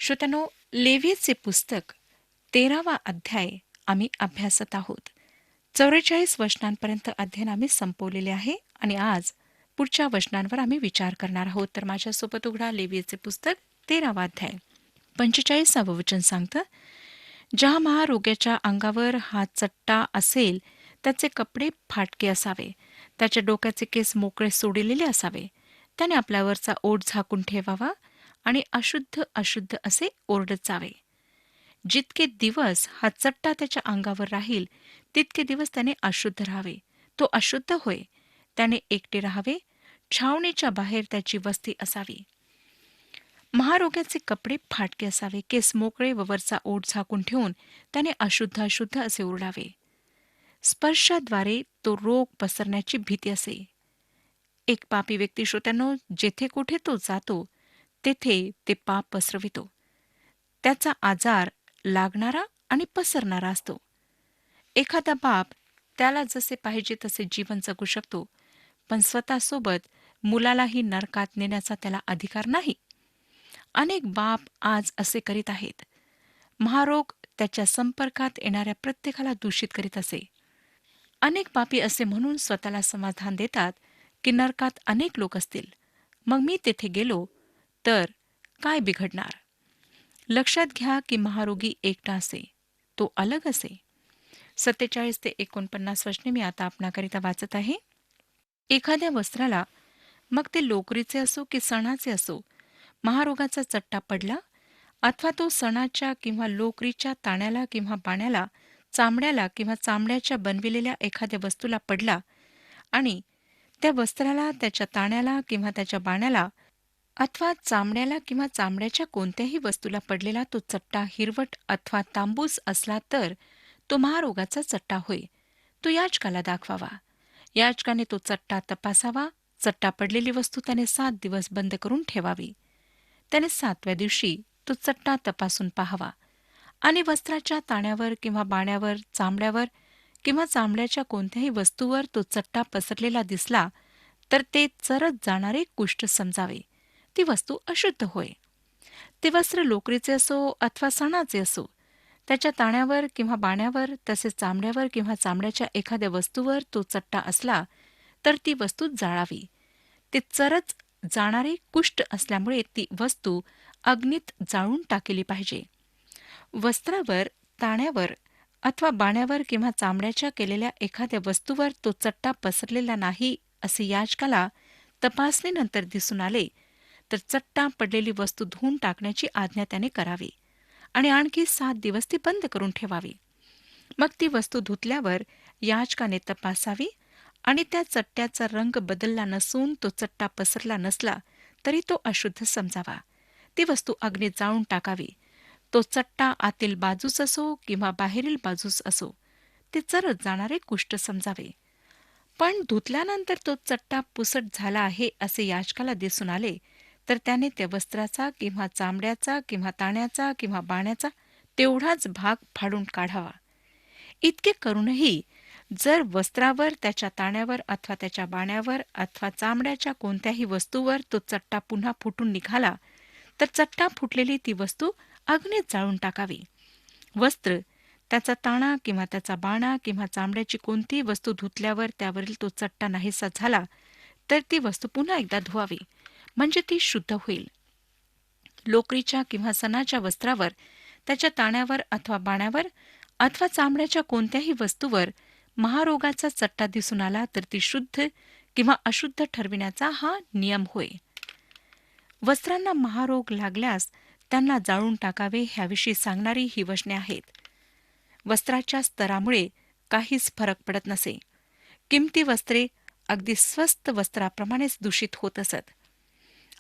श्रोत्यानो, लेवीचे पुस्तक 13वा अध्याय आम्ही अभ्यासत आहोत. 44 वचनांपर्यंत अध्ययन आम्ही संपवलेले आहे आणि आज पुढच्या वचनांवर आम्ही विचार करणार आहोत. तर माझ्यासोबत उघडा लेवीचे पुस्तक 13वा अध्याय. 45वे वचन सांगतं, ज्या महारोग्याच्या अंगावर हा चट्टा असेल त्याचे कपडे फाटके असावे, त्याच्या डोक्याचे केस मोकळे सोडलेले असावे, त्याने आपल्यावरचा ओठ झाकून ठेवावा आणि अशुद्ध अशुद्ध असे ओरडत जावे. जितके दिवस हा चट्टा त्याच्या अंगावर राहील तितके दिवस त्याने अशुद्ध राहावे. तो अशुद्ध होय. त्याने एकटे राहावे. छावणीच्या बाहेर त्याची वस्ती असावी. महारोग्याचे कपडे फाटके असावे, केस मोकळे व वरचा ओठ झाकून ठेवून त्याने अशुद्ध अशुद्ध असे ओरडावे. स्पर्शाद्वारे तो रोग पसरण्याची भीती असे. एक पापी व्यक्ती, श्रोत्यांनो, जेथे कुठे तो जातो तेथे ते पाप पसरवितो. त्याचा आजार लागणारा आणि पसरणारा असतो. एखादा बाप त्याला जसे पाहिजे तसे जीवन जगू शकतो, पण स्वतःसोबत मुलालाही नरकात नेण्याचा त्याला अधिकार नाही. अनेक बाप आज असे करीत आहेत. महारोग त्याच्या संपर्कात येणाऱ्या प्रत्येकाला दूषित करीत असे. अनेक पापी असे म्हणून स्वतःला समाधान देतात की नरकात अनेक लोक असतील, मग मी तेथे गेलो तर काय बिघडणार. लक्षात घ्या की महारोगी एकटा असे, तो अलग असे. 47 ते 49 वचने मी आता आपणाकरिता वाचत आहे. एखाद्या वस्त्राला, मग ते लोकरीचे असो की सणाचे असो, महारोगाचा चट्टा पडला, अथवा तो सणाच्या किंवा लोकरीच्या ताण्याला किंवा बाण्याला, चामड्याला किंवा चामड्याच्या बनविलेल्या एखाद्या वस्तूला पडला आणि त्या वस्त्राला, त्याच्या ताण्याला किंवा त्याच्या बाण्याला अथवा चामड्याला किंवा चामड्याच्या कोणत्याही वस्तूला पडलेला तो चट्टा हिरवट अथवा तांबूस असला तर तो महारोगाचा चट्टा होय. तो याजकाला दाखवावा. याजकाने तो चट्टा तपासावा. चट्टा पडलेली वस्तू त्याने 7 दिवस बंद करून ठेवावी. त्याने 7व्या दिवशी तो चट्टा तपासून पाहावा आणि वस्त्राच्या ताण्यावर किंवा बाण्यावर, चामड्यावर किंवा चामड्याच्या कोणत्याही वस्तूवर तो चट्टा पसरलेला दिसला तर ते चरत जाणारे कुष्ठ समजावे. ती वस्तू अशुद्ध होय. ते वस्त्र लोकरीचे असो अथवा सणाचे असो, त्याच्या ताण्यावर किंवा बाण्यावर, तसेच चामड्यावर किंवा चामड्याच्या एखाद्या वस्तूवर तो चट्टा असला तर ती वस्तू जाळावी. ते चरच जाणारे कुष्ठ असल्यामुळे ती वस्तू अग्नीत जाळून टाकली पाहिजे. वस्त्रावर, ताण्यावर अथवा बाण्यावर किंवा चामड्याच्या केलेल्या एखाद्या वस्तूवर तो चट्टा पसरलेला नाही असे याजकाला तपासणीनंतर दिसून आले तर चट्टा पडलेली वस्तू धुवून टाकण्याची आज्ञा त्याने करावी आणि आणखी 7 दिवस ती बंद करून ठेवावी. मग ती वस्तू धुतल्यावर याजकाने तपासावी आणि त्या चट्ट्याचा रंग बदलला नसून तो चट्टा पसरला नसला तरी तो अशुद्ध समजावा. ती वस्तू अग्नीत जाळून टाकावी. तो चट्टा आतील बाजूस असो किंवा बाहेरील बाजूस असो, ते चरत जाणारे कुष्ठ समजावे. पण धुतल्यानंतर तो चट्टा पुसट झाला आहे असे याजकाला दिसून आले तर त्याने त्या वस्त्राचा किंवा चामड्याचा किंवा ताण्याचा किंवा बाण्याचा तेवढाच भाग फाडून काढावा. इतके करूनही जर वस्त्रावर, त्याच्या ताण्यावर अथवा त्याच्या बाण्यावर अथवा चामड्याच्या कोणत्याही वस्तूवर तो चट्टा पुन्हा फुटून निघाला तर चट्टा फुटलेली ती वस्तू अग्नीत जाळून टाकावी. वस्त्र, त्याचा ताणा किंवा त्याचा बाणा किंवा चामड्याची कोणतीही वस्तू धुतल्यावर त्यावरील तो चट्टा नाहीसा झाला तर ती वस्तू पुन्हा एकदा धुवावी, म्हणजे ती शुद्ध होईल. लोकरीच्या किंवा सणाच्या वस्त्रावर, त्याच्या ताण्यावर अथवा बाण्यावर अथवा चामड्याच्या कोणत्याही वस्तूवर महारोगाचा चट्टा दिसून आला तर ती शुद्ध किंवा अशुद्ध ठरविण्याचा हा नियम होय. वस्त्रांना महारोग लागल्यास त्यांना जाळून टाकावे ह्याविषयी सांगणारी ही वचने आहेत. वस्त्राच्या स्तरामुळे काहीच फरक पडत नसे. किमती वस्त्रे अगदी स्वस्त वस्त्राप्रमाणेच दूषित होत असत.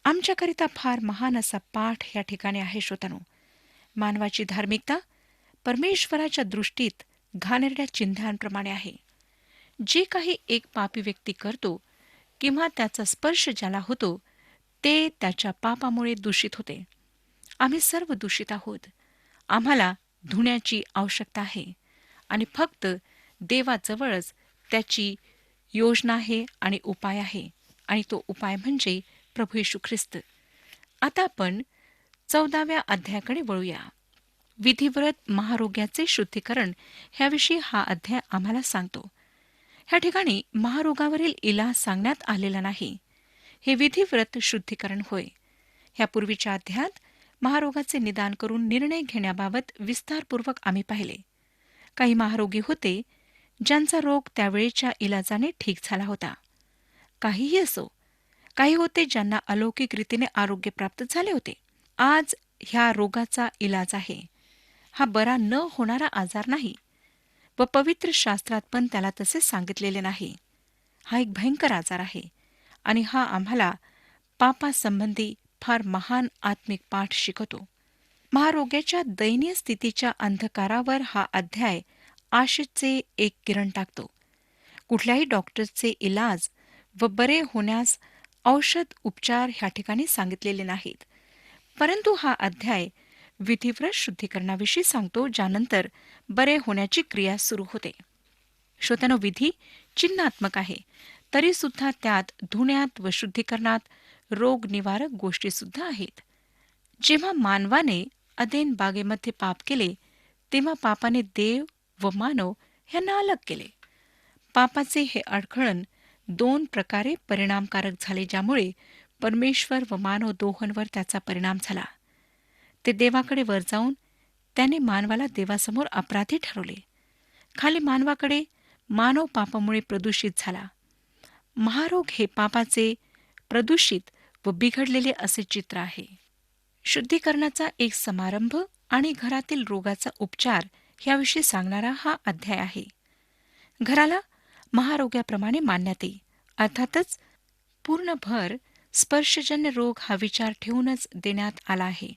आमच्याकरिता फार महान असा पाठ या ठिकाणी आहे. श्रोतांनो, मानवाची धार्मिकता परमेश्वराच्या दृष्टीत घाणेरड्या चिन्हांप्रमाणे आहे. जे काही एक पापी व्यक्ती करतो किंवा त्याचा स्पर्श ज्याला होतो ते त्याच्या पापामुळे दूषित होते. आम्ही सर्व दूषित आहोत. आम्हाला धुण्याची आवश्यकता आहे आणि फक्त देवाजवळच त्याची योजना आहे आणि उपाय आहे, आणि तो उपाय म्हणजे प्रभू येशू ख्रिस्त. आता आपण 14व्या अध्यायाकडे वळूया. विधिव्रत महारोग्याचे शुद्धीकरण ह्याविषयी हा अध्याय आम्हाला सांगतो. ह्या ठिकाणी महारोगावरील इलाज सांगण्यात आलेला नाही. हे विधिव्रत शुद्धीकरण होय. ह्यापूर्वीच्या अध्यायात महारोगाचे निदान करून निर्णय घेण्याबाबत विस्तारपूर्वक आम्ही पाहिले. काही महारोगी होते ज्यांचा रोग त्यावेळेच्या इलाजाने ठीक झाला होता. काहीही असो, काही होते ज्यांना अलौकिक रीतीने आरोग्य प्राप्त झाले होते. आज ह्या रोगाचा इलाज आहे. हा बरा न होणारा आजार नाही व पवित्र शास्त्रात पण त्याला तसे सांगितलेले नाही. हा एक भयंकर आजार आहे आणि हा आम्हाला पापासंबंधी फार महान आत्मिक पाठ शिकवतो. महारोग्याच्या दयनीय स्थितीच्या अंधकारावर हा अध्याय आशेचे एक किरण टाकतो. कुठल्याही डॉक्टरचे इलाज व बरे होण्यास औषध उपचार ह्या ठिकाणी सांगितलेले नाहीत, परंतु हा अध्याय विधिव्रत शुद्धीकरणाविषयी सांगतो, ज्यानंतर बरे होण्याची क्रिया सुरू होते. श्रोत्यानो, विधी चिन्हात्मक आहे, तरी सुद्धा त्यात धुण्यात व शुद्धीकरणात रोगनिवारक गोष्टी सुद्धा आहेत. जेव्हा मानवाने अदेन बागेमध्ये पाप केले, तेव्हा पापाने देव व मानव यांना अलग केले. पापाचे हे अडखळण दोन प्रकारे परिणामकारक झाले, ज्यामुळे परमेश्वर व मानव दोहोंवर त्याचा परिणाम झाला. ते देवाकडे वर जाऊन त्याने मानवाला देवासमोर अपराधी ठरवले. खाली मानवाकडे मानव पापामुळे प्रदूषित झाला. महारोग हे पापाचे प्रदूषित व बिघडलेले असे चित्र आहे. शुद्धीकरणाचा एक समारंभ आणि घरातील रोगाचा उपचार याविषयी सांगणारा हा अध्याय आहे. घराला महारोग्याप्रमाणे मानण्यात येईल. अर्थातच पूर्ण भर स्पर्शजन्य रोग हा विचार ठेवूनच देण्यात आला आहे.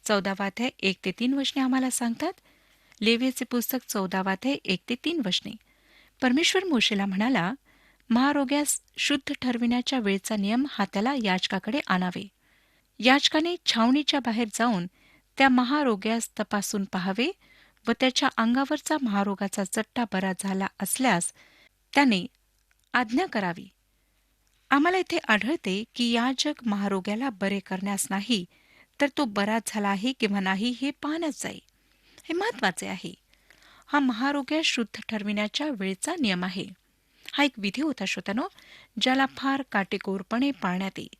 14वा अध्याय 1-3 वचने आम्हाला सांगतात. लेवीचे पुस्तक 14वा अध्याय 1-3 वचने. परमेश्वर मोशेला म्हणाला, महारोग्यास शुद्ध ठरविण्याच्या वेळचा नियम हा त्याला याजकाकडे आणावे. याजकाने छावणीच्या बाहेर जाऊन त्या महारोग्यास तपासून पाहावे व त्याच्या अंगावरचा महारोगाचा चट्टा बरा झाला असल्यास त्याने आज्ञा करावी. आम्हाला इथे आढळते की याजक महारोग्याला बरे करण्यास नाही, तर तो बरा झाला आहे किंवा नाही हे पाहण्यास जाई. हे महत्वाचे आहे. हा महारोग्यास शुद्ध ठरविण्याच्या वेळचा नियम आहे. हा एक विधी होता श्रोत्यानो, ज्याला फार काटेकोरपणे पाळण्यात येईल.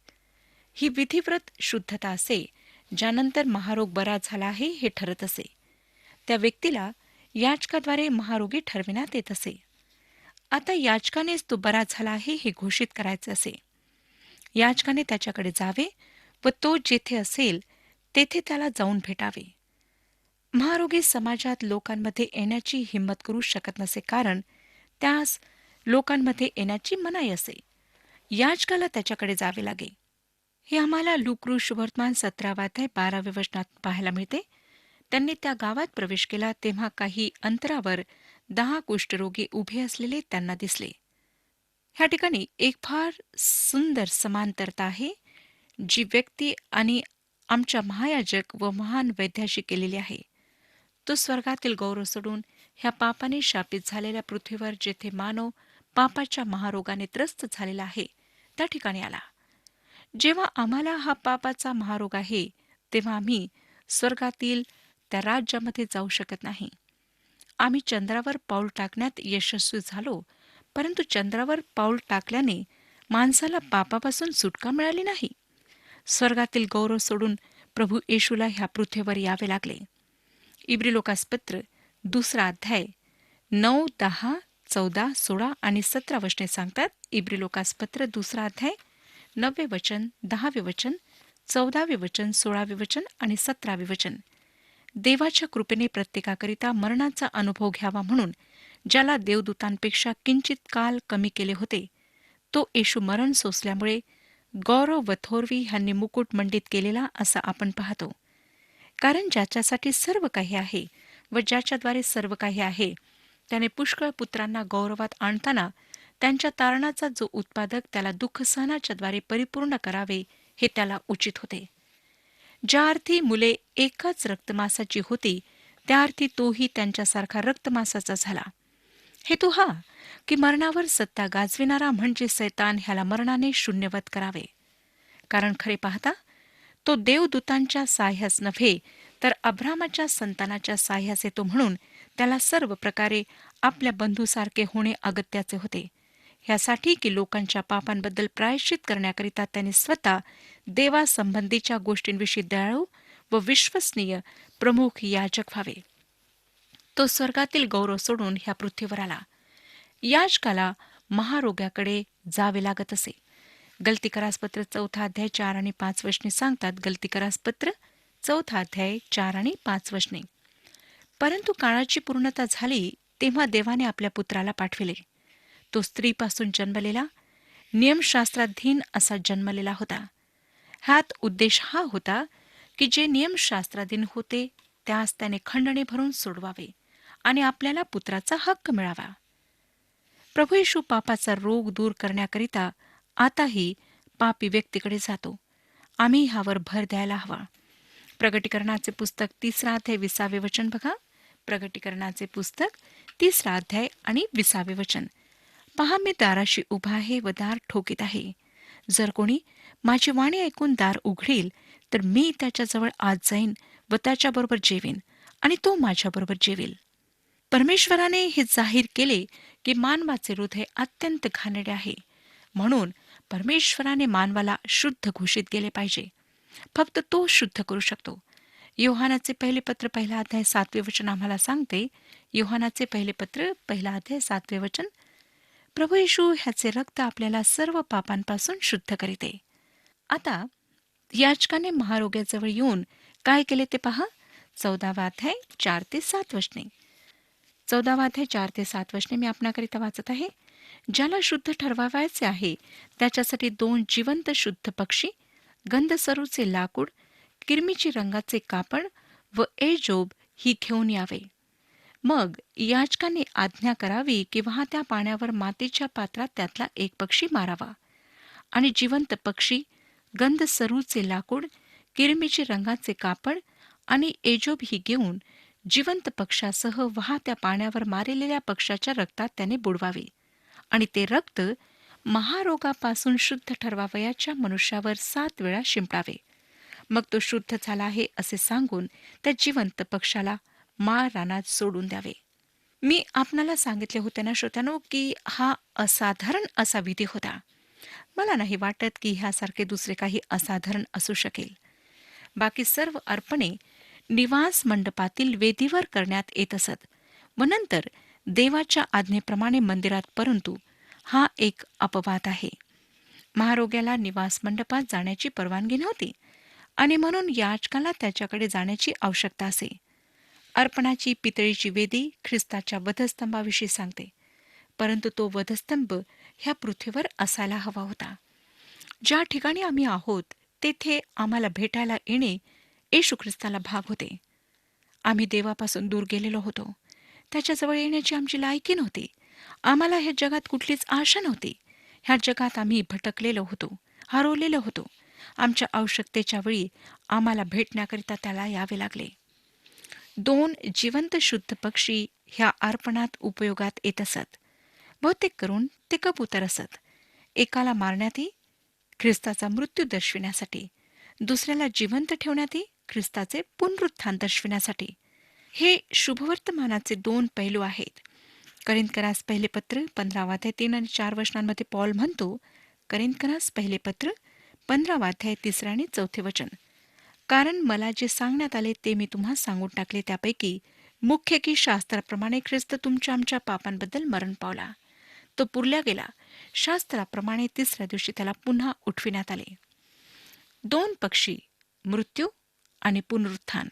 ही विधिव्रत शुद्धता असे, ज्यानंतर महारोग बरा झाला आहे हे ठरत असे. त्या व्यक्तीला याजकाद्वारे महारोगी ठरविण्यात येत असे. आता याजकानेच तो बरा झाला आहे हे घोषित करायचे असे. याजकाने त्याच्याकडे जावे व तो जेथे असेल तेथे त्याला जाऊन भेटावे. महारोगी समाजात लोकांमध्ये येण्याची हिंमत करू शकत नसे, कारण त्यास लोकांमध्ये येण्याची मनाई असे. याजकाला त्याच्याकडे जावे लागे. हे आम्हाला लूका शुभवर्तमान 17वा अध्याय 12व्या वचनात पाहायला मिळते. त्यांनी त्या गावात प्रवेश केला तेव्हा काही अंतरावर 10 कुष्ठरोगी उभे असलेले त्यांना दिसले. ह्या ठिकाणी एक फार सुंदर समांतरता आहे, जी व्यक्ती आणि आमच्या महायाजक व महान वैद्याशी केलेली आहे. तो स्वर्गातील गौरव सोडून ह्या पापाने शापित झालेल्या पृथ्वीवर, जेथे मानव पापाच्या महारोगाने त्रस्त झालेला आहे, त्या ठिकाणी आला. जेव्हा आम्हाला हा पापाचा महारोग आहे, तेव्हा आम्ही स्वर्गातील त्या राज्यामध्ये जाऊ शकत नाही. आम्ही चंद्रावर पाऊल टाकण्यात यशस्वी झालो, परंतु चंद्रावर पाऊल टाकल्याने माणसाला पापापासून सुटका मिळाली नाही. स्वर्गातील गौरव सोडून प्रभू येशूला ह्या पृथ्वीवर यावे लागले. इब्रिलोकासपत्र 2 अध्याय 9, 10, 14, 16 आणि 17 वचने सांगतात. इब्रिलोकासपत्र 2 अध्याय 9वे वचन, 10वे वचन, 14वे वचन, 16वे वचन आणि 17वे वचन. देवाच्या कृपेने प्रत्येकाकरिता मरणाचा अनुभव घ्यावा म्हणून ज्याला देवदूतांपेक्षा किंचित काल कमी केले होते, तो येशू मरण सोसल्यामुळे गौरव व थोरवी ह्यांनी मुकुट मंडित केलेला असा आपण पाहतो. कारण ज्याच्यासाठी सर्व काही आहे व ज्याच्याद्वारे सर्व काही आहे, त्याने पुष्कळ पुत्रांना गौरवात आणताना त्यांच्या तारणाचा जो उत्पादक त्याला दुःख सहनाच्याद्वारे परिपूर्ण करावे, हे त्याला उचित होते. ज्या अर्थी मुले एकाच रक्तमासाची होती, त्या अर्थी तोही त्यांच्यासारखा रक्तमासाचा झाला. हेतू हा की मरणावर सत्ता गाजविणारा म्हणजे सैतान ह्याला मरणाने शून्यवत करावे. कारण खरे पाहता तो देवदूतांच्या साह्यास नव्हे तर अब्रामाच्या संतानाच्या साह्यास येतो, म्हणून त्याला सर्व प्रकारे आपल्या बंधूसारखे होणे अगत्याचे होते. ह्यासाठी की लोकांच्या पापांबद्दल प्रायश्चित करण्याकरिता त्यांनी स्वतः देवासंबंधीच्या गोष्टींविषयी दयाळू व विश्वसनीय प्रमुख याजक व्हावे. तो स्वर्गातील गौरव सोडून ह्या पृथ्वीवर आला. याजकाला महारोग्याकडे जावे लागत असे. गलतीकरासपत्र 4 अध्याय 4 आणि 5 वचने सांगतात. गलतीकरासपत्र 4 अध्याय 4 आणि 5 वचने. परंतु काळाची पूर्णता झाली तेव्हा देवाने आपल्या पुत्राला पाठविले. तो स्त्रीपासून जन्मलेला, नियमशास्त्राधीन असा जन्मलेला होता. ह्यात उद्देश हा होता की जे नियमशास्त्राधीन होते त्यास त्याने खंडणी भरून सोडवावे आणि आपल्याला पुत्राचा हक्क मिळावा. प्रभू येशू पापाचा रोग दूर करण्याकरिता आताही पापी व्यक्तीकडे जातो. आम्ही ह्यावर भर द्यायला हवा. प्रगटीकरणाचे पुस्तक 3 अध्याय 20 वचन बघा. प्रगटीकरणाचे पुस्तक 3 अध्याय आणि 20 वचन. पहा, मी दाराशी उभा आहे व दार ठोकीत आहे. जर कोणी माझी वाणी ऐकून दार उघडील तर मी त्याच्याजवळ आत जाईन व त्याच्याबरोबर जेवीन आणि तो माझ्याबरोबर जेवील. परमेश्वराने हे जाहीर केले की मानवाचे हृदय अत्यंत घाणेरडे आहे. म्हणून परमेश्वराने मानवाला शुद्ध घोषित केले पाहिजे. फक्त तो शुद्ध करू शकतो. योहानाचे पहिले पत्र 1 अध्याय 7 वचन आम्हाला सांगते. योहानाचे पहिले पत्र 1 अध्याय 7 वचन. प्रभू येशू ह्याचे रक्त आपल्याला सर्व पापांपासून शुद्ध करीते. आता याजकाने महारोग्याजवळ येऊन काय केले ते पहा. 14 अध्याय 4 ते 7 वचने. 14 अध्याय 4 ते 7 वचने मी आपणाकरिता वाचत आहे. ज्याला शुद्ध ठरवायचे आहे त्याच्यासाठी 2 जिवंत शुद्ध पक्षी, गंधसरूचे लाकूड, किरमीची रंगाचे कापड व एजोब ही घेऊन यावे. मग याजकाने आज्ञा करावी की वाहत्या पाण्यावर मातीच्या पात्रात त्यातला एक पक्षी मारावा आणि जिवंत पक्षी, गंधसरूचे लाकूड, किरमीची रंगाचे कापड आणि एजोब ही घेऊन जिवंत पक्षासह वाहत्या पाण्यावर मारलेल्या पक्षाच्या रक्तात त्याने बुडवावे आणि ते रक्त महारोगापासून शुद्ध ठरवावयाच्या मनुष्यावर 7 वेळा शिंपडावे. मग तो शुद्ध झाला आहे असे सांगून त्या जिवंत पक्षाला माळ रानात सोडून द्यावे. मी आपणाला सांगितले होते ना श्रोत्यानो की हा असाधारण असा विधी होता. मला नाही वाटत की ह्यासारखे दुसरे काही असाधारण असू शकेल. बाकी सर्व अर्पणे निवास मंडपातील वेदीवर करण्यात येत असत व नंतर देवाच्या आज्ञेप्रमाणे मंदिरात, परंतु हा एक अपवाद आहे. महारोग्याला निवास मंडपात जाण्याची परवानगी नव्हती आणि म्हणून याजकाला त्याच्याकडे जाण्याची आवश्यकता असे. अर्पणाची पितळीची वेदी ख्रिस्ताच्या वधस्तंभाविषयी सांगते, परंतु तो वधस्तंभ ह्या पृथ्वीवर असायला हवा होता. ज्या ठिकाणी आम्ही आहोत तेथे आम्हाला भेटायला येणे येशू ख्रिस्ताला भाग होते. आम्ही देवापासून दूर गेलेलो होतो. त्याच्याजवळ येण्याची आमची लायकी नव्हती. आम्हाला ह्या जगात कुठलीच आशा नव्हती. ह्या जगात आम्ही भटकलेलो होतो, हरवलेलो होतो. आमच्या आवश्यकतेच्या वेळी आम्हाला भेटण्याकरिता त्याला यावे लागले. 2 जिवंत शुद्ध पक्षी ह्या अर्पणात उपयोगात येत असत. बहुतेक करून ते कबूतर असत. एकाला मारण्यात येई ख्रिस्ताचा मृत्यू दर्शविण्यासाठी, दुसऱ्याला जिवंत ठेवण्यात येई ख्रिस्ताचे पुनरुत्थान दर्शविण्यासाठी. हे शुभवर्तमानाचे 2 पैलू आहेत. करिंथकरास पहिले पत्र 15 अध्याय 3 आणि 4 वचनांमध्ये पॉल म्हणतो. करिंथकरास पहिले पत्र 15 अध्याय 3 आणि 4 वचन. कारण मला जे सांगण्यात आले ते मी तुम्हा सांगून टाकले. त्यापैकी मुख्य की शास्त्राप्रमाणे ख्रिस्त तुमच्या आमच्या पापांबद्दल मरण पावला. तो पुरला गेला. शास्त्राप्रमाणे 3ऱ्या दिवशी त्याला पुन्हा उठविण्यात आले. 2 पक्षी, मृत्यू आणि पुनरुत्थान.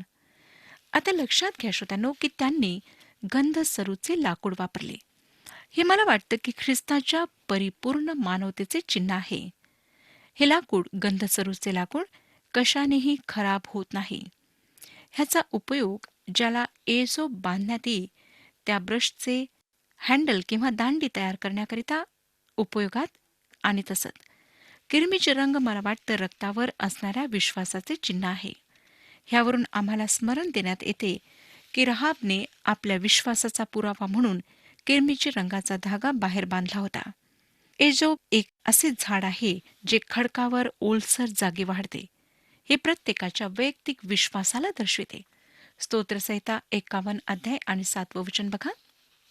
आता लक्षात घ्या श्रोत्यांनो की त्यांनी गंधसरूचे लाकूड वापरले. हे मला वाटतं की ख्रिस्ताच्या परिपूर्ण मानवतेचे चिन्ह आहे. हे लाकूड, गंधसरूचे लाकूड, कशानेही खराब होत नाही. ह्याचा उपयोग ज्याला एजो बांधण्यात येईल त्या ब्रशचे हँडल किंवा दांडी तयार करण्याकरिता उपयोगात आणत असत. किरमीचे रंग मला वाटतं रक्तावर असणाऱ्या विश्वासाचे चिन्ह आहे. ह्यावरून आम्हाला स्मरण देण्यात येते की रहाबने आपल्या विश्वासाचा पुरावा म्हणून किरमीच्या रंगाचा धागा बाहेर बांधला होता. एजोब एक असे झाड आहे जे खडकावर ओलसर जागी वाढते. हे प्रत्येकाच्या वैयक्तिक विश्वासाला दर्शविते. स्तोत्रसंहिता 51 अध्याय आणि 7 वचन बघा.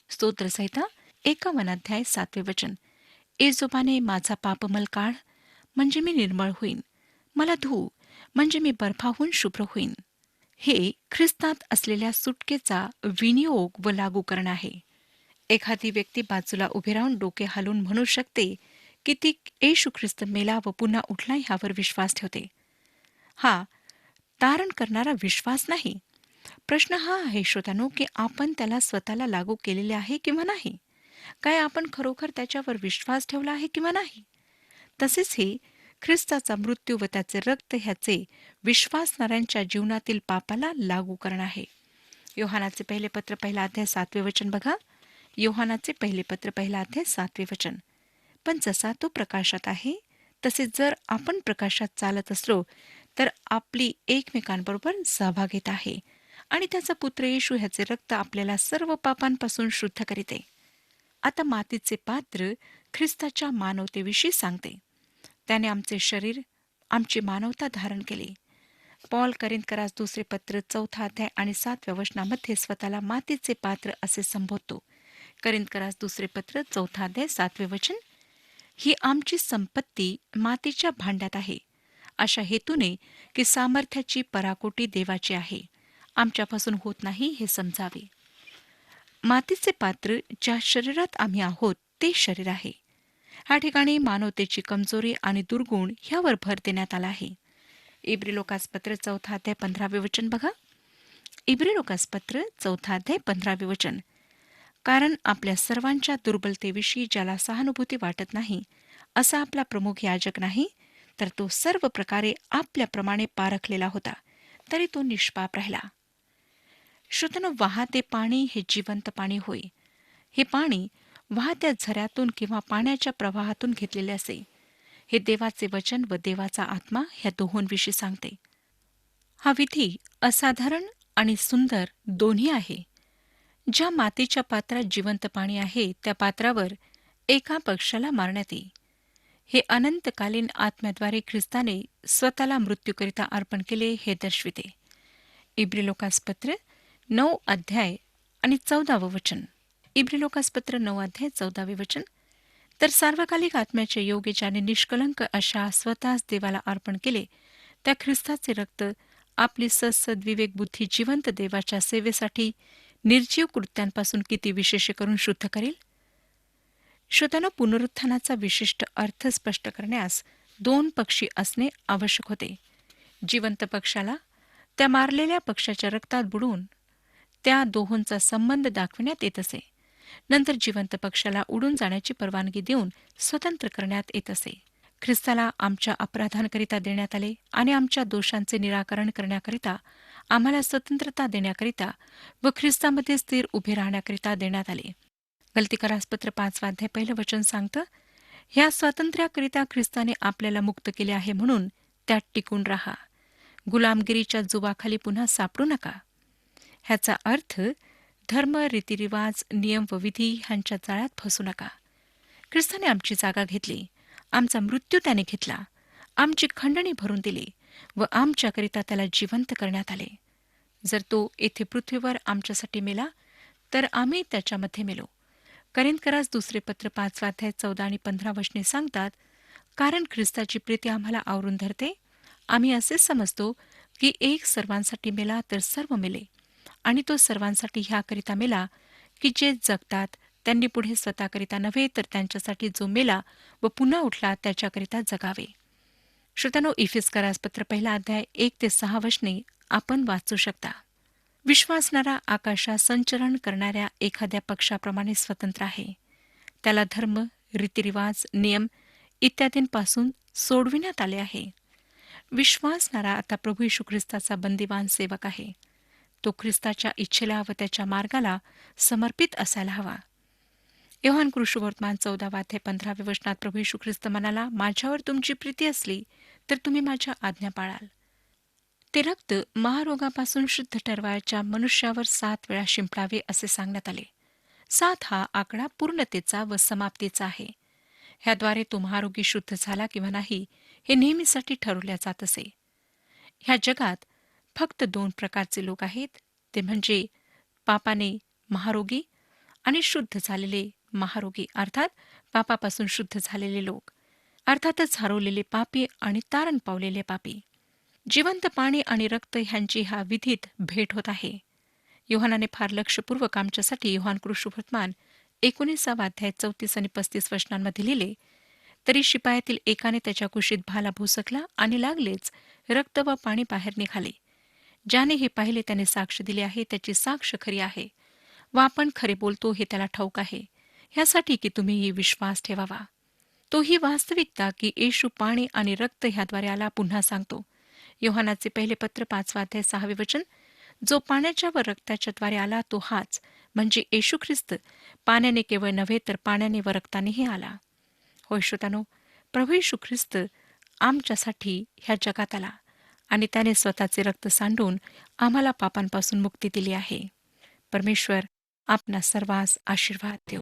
स्तोत्रसंहिता 51 अध्याय 7 वचन. एजोबाने माझा पापमल काढ, म्हणजे मी निर्मळ होईन. मला धू, म्हणजे मी बर्फाहून शुभ्र होईन. हे ख्रिस्तात असलेल्या सुटकेचा विनियोग व लागू करणं आहे. एखादी व्यक्ती बाजूला उभी राहून डोके हलवून म्हणू शकते की ती येशू ख्रिस्त मेला व पुन्हा उठला ह्यावर विश्वास ठेवते. हा तारण करणारा विश्वास नाही. प्रश्न हा आहे श्रोत्यानो, की आपण त्याला स्वतःला लागू केलेले आहे किंवा नाही. काय आपण खरोखर त्याच्यावर विश्वास ठेवला आहे किंवा नाही. तसेच हे ख्रिस्ताचा मृत्यू व त्याचे रक्त ह्याचे विश्वासणाऱ्यांच्या जीवनातील पापाला लागू करणं आहे. योहानाचे पहिले पत्र पहिला अध्याय 7 वचन बघा. योहानाचे पहिले पत्र पहिला अध्याय 7 वचन. पण जसा तो प्रकाशात आहे तसे जर आपण प्रकाशात चालत असलो तर आपली एकमेकांबरोबर सहभागिता आहे आणि त्याचा पुत्र येशू ह्याचे रक्त आपल्याला सर्व पापांपासून शुद्ध करीते. आता मातीचे पात्र ख्रिस्ताच्या मानवतेविषयी सांगते. त्याने आमचे शरीर, आमची मानवता धारण केली. पॉल करिंथकरास दुसरे पत्र 4 अध्याय आणि 7 वचनामध्ये स्वतःला मातीचे पात्र असे संबोधतो. करिंथकरास दुसरे पत्र 4 अध्याय 7 वचन. ही आमची संपत्ती मातीच्या भांड्यात आहे, अशा हेतूने की सामर्थ्याची पराकोटी देवाची आहे, आमच्यापासून होत नाही हे समजावे. मातीचे पात्र ज्या शरीरात आम्ही आहोत ते शरीर आहे. ह्या ठिकाणी मानवतेची कमजोरी आणि दुर्गुण ह्यावर भर देण्यात आला आहे. इब्रिलोकासपत्र 4 अध्याय 15 वचन बघा. इब्रिलोकासपत्र 4 अध्याय 15 वचन. कारण आपल्या सर्वांच्या दुर्बलतेविषयी ज्याला सहानुभूती वाटत नाही असा आपला प्रमुख याजक नाही, तर तो सर्व प्रकारे आपल्याप्रमाणे पारखलेला होता, तरी तो निष्पाप राहिला. श्रोत्यानो, वाहते पाणी हे जिवंत पाणी होय. हे पाणी वाहत्या झऱ्यातून किंवा पाण्याच्या प्रवाहातून घेतलेले असे. हे देवाचे वचन व देवाचा आत्मा ह्या दोहोंविषयी सांगते. हा विधी असाधारण आणि सुंदर दोन्ही आहे. ज्या मातीच्या पात्रात जिवंत पाणी आहे त्या पात्रावर एका पक्षाला मारण्यात येईल. हे अनंतकालीन आत्म्याद्वारे ख्रिस्ताने स्वतःला मृत्यूकरिता अर्पण केले हे दर्शविते. इब्रिलोकासपत्र 9 अध्याय आणि 14 वचन. इब्रिलोकासपत्र 9 अध्याय 14 वचन. तर सार्वकालिक आत्म्याचे योग्य ज्याने निष्कलंक अशा स्वतःच देवाला अर्पण केले, त्या ख्रिस्ताचे रक्त आपली सद्विवेक बुद्धी जिवंत देवाच्या सेवेसाठी निर्जीव कृत्यांपासून किती विशेष करून शुद्ध करेल. श्रोत्यानो, पुनरुत्थानाचा विशिष्ट अर्थ स्पष्ट करण्यास 2 पक्षी असणे आवश्यक होते. जिवंत पक्षाला त्या मारलेल्या पक्षाच्या रक्तात बुडून त्या दोहोंचा संबंध दाखविण्यात येत असे. नंतर जिवंत पक्षाला उडून जाण्याची परवानगी देऊन स्वतंत्र करण्यात येत असे. ख्रिस्ताला आमच्या अपराधांकरिता देण्यात आले आणि आमच्या दोषांचे निराकरण करण्याकरिता आम्हाला स्वतंत्रता देण्याकरिता व ख्रिस्तामध्ये स्थिर उभे राहण्याकरिता देण्यात आले. गलतीकारासपत्र 5 अध्याय 1 वचन सांगतं, ह्या स्वातंत्र्याकरिता ख्रिस्ताने आपल्याला मुक्त केले आहे, म्हणून त्यात टिकून राहा. गुलामगिरीच्या जुवाखाली पुन्हा सापडू नका. ह्याचा अर्थ धर्म, रीतिरिवाज, नियम व विधी ह्यांच्या जाळ्यात फसू नका. ख्रिस्ताने आमची जागा घेतली, आमचा मृत्यू त्याने घेतला, आमची खंडणी भरून दिली व आमच्याकरिता त्याला जिवंत करण्यात आले. जर तो येथे पृथ्वीवर आमच्यासाठी मेला तर आम्ही त्याच्यामध्ये मेलो. करिंथकरास दुसरे पत्र 5 अध्याय 14 आणि 15 वचने सांगतात, कारण ख्रिस्ताची प्रीती आम्हाला आवरून धरते. आम्ही असे समजतो की एक सर्वांसाठी मेला तर सर्व मेले, आणि तो सर्वांसाठी ह्याकरिता मेला की जे जगतात त्यांनी पुढे स्वतःकरिता नव्हे तर त्यांच्यासाठी जो मेला व पुन्हा उठला त्याच्याकरिता जगावे. श्रोत्यानो, इफिसकारासपत्र 1 अध्याय 1 ते 6 वचने आपण वाचू शकता. विश्वासणारा आकाशात संचरण करणाऱ्या एखाद्या पक्षाप्रमाणे स्वतंत्र आहे. त्याला धर्म, रीतिरिवाज, नियम इत्यादींपासून सोडविण्यात आले आहे. विश्वासणारा आता प्रभू येशू ख्रिस्ताचा बंदिवान सेवक आहे. तो ख्रिस्ताच्या इच्छेला व त्याच्या मार्गाला समर्पित असायला हवा. योहान कृष्णवर्तमान 14 अध्याय 15 वचनात प्रभू येशू ख्रिस्त म्हणाला, माझ्यावर तुमची प्रीती असली तर तुम्ही माझ्या आज्ञा पाळाल. ते रक्त महारोगापासून शुद्ध ठरवायच्या मनुष्यावर 7 वेळा शिंपडावे असे सांगण्यात आले. 7 हा आकडा पूर्णतेचा व समाप्तीचा आहे. ह्याद्वारे तो महारोगी शुद्ध झाला किंवा नाही हे नेहमीसाठी ठरवल्या जात असे. ह्या जगात फक्त दोन प्रकारचे लोक आहेत, ते म्हणजे पापाने महारोगी आणि शुद्ध झालेले महारोगी, अर्थात पापापासून शुद्ध झालेले लोक, अर्थातच हरवलेले पापी आणि तारण पावलेले पापी. जिवंत पाणी आणि रक्त ह्यांची हा विधीत भेट होत आहे. योहानाने फार लक्षपूर्वक आमच्यासाठी योहान कृष्णवर्तमान 19 अध्याय 34 आणि 35 वचनांमध्ये लिहिले, तरी शिपायातील एकाने त्याच्या कुशीत भाला भुसकला आणि लागलेच रक्त व पाणी बाहेर निघाले. ज्याने हे पाहिले त्याने साक्ष दिली आहे, त्याची साक्ष खरी आहे व आपण खरे बोलतो हे त्याला ठाऊक आहे, ह्यासाठी की तुम्हीही विश्वास ठेवावा. तो ही वास्तविकता की येशू पाणी आणि रक्त ह्याद्वारे आला पुन्हा सांगतो. योहानाचे पहिले पत्र 5 अध्याय 6 वचन, जो पाण्याच्या व रक्ताच्या द्वारे आला तो हाच म्हणजे येशू ख्रिस्त, पाण्याने केवळ नव्हे तर पाण्याने व रक्तानेही आला. होय श्रोतानो, प्रभू येशू ख्रिस्त आमच्यासाठी ह्या जगात आला आणि त्याने स्वतःचे रक्त सांडून आम्हाला पापांपासून मुक्ती दिली आहे. परमेश्वर आपणा सर्वांस आशीर्वाद देव.